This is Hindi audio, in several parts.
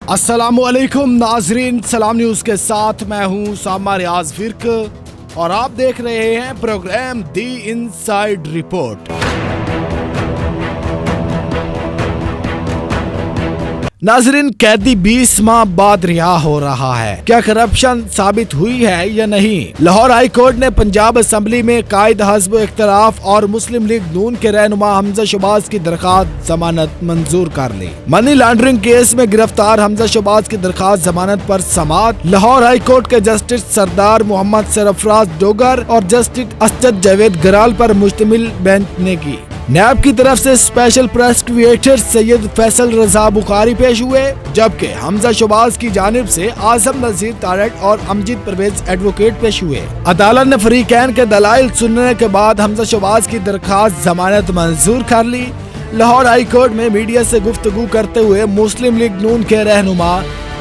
अस्सलामुअलैकुम नाजरीन, सलाम न्यूज के साथ मैं हूं सामा रियाज फिर्क और आप देख रहे हैं प्रोग्राम दी इनसाइड रिपोर्ट। नाजरीन, कैदी 20 माह बाद रिहा हो रहा है। क्या करप्शन साबित हुई है या नहीं? लाहौर हाई कोर्ट ने पंजाब असेंबली में कायद हज़्ब इख्तिलाफ और मुस्लिम लीग नून के रहनुमा हमजा शहबाज की दरखास्त जमानत मंजूर कर ली। मनी लॉन्ड्रिंग केस में गिरफ्तार हमजा शहबाज की दरखास्त जमानत पर समाअत लाहौर हाई कोर्ट के जस्टिस सरदार मोहम्मद सरफराज डोगर और जस्टिस असद जावेद गराल पर मुश्तमिल बेंच ने की। नैब की तरफ से स्पेशल प्रोसिक्यूटर सैयद फैसल रजा बुखारी पेश हुए, जबकि हमजा शहबाज की जानिब से आजम नजीर तारक और अमजद परवेज एडवोकेट पेश हुए। अदालत ने फरीकैन के दलाइल सुनने के बाद हमजा शहबाज की दरखास्त जमानत मंजूर कर ली। लाहौर हाई कोर्ट में मीडिया से गुफ्तगू करते हुए मुस्लिम लीग नून के रहनुमा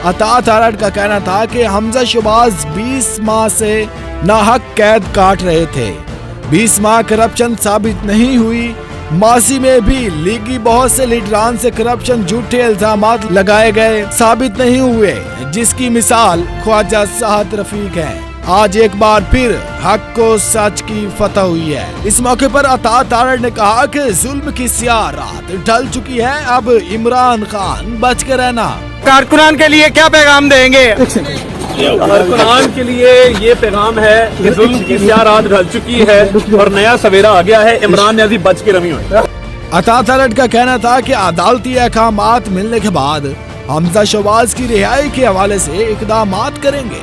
अता तारक का कहना था कि हमजा शहबाज 20 माह से नाहक कैद काट रहे थे। 20 माह करप्शन साबित नहीं हुई। माजी में भी लीगी बहुत से लीडरान से करप्शन झूठे इल्जामात लगाए गए, साबित नहीं हुए, जिसकी मिसाल ख्वाजा साहद रफीक है। आज एक बार फिर हक को सच की फतह हुई है। इस मौके पर अता तारक ने कहा कि जुल्म की स्याह रात ढल चुकी है, अब इमरान खान बच के रहना। कारकुनान के लिए क्या पैगाम देंगे? कारकुनान के लिए ये पैगाम है कि जुल्म की स्याह रात ढल चुकी है और नया सवेरा आ गया है। इमरान न्याजी बच के रमी हुई। अता तारक का कहना था कि अदालती अहकामात मिलने के बाद हमजा शहबाज की रिहाई के हवाले से इकदामात करेंगे।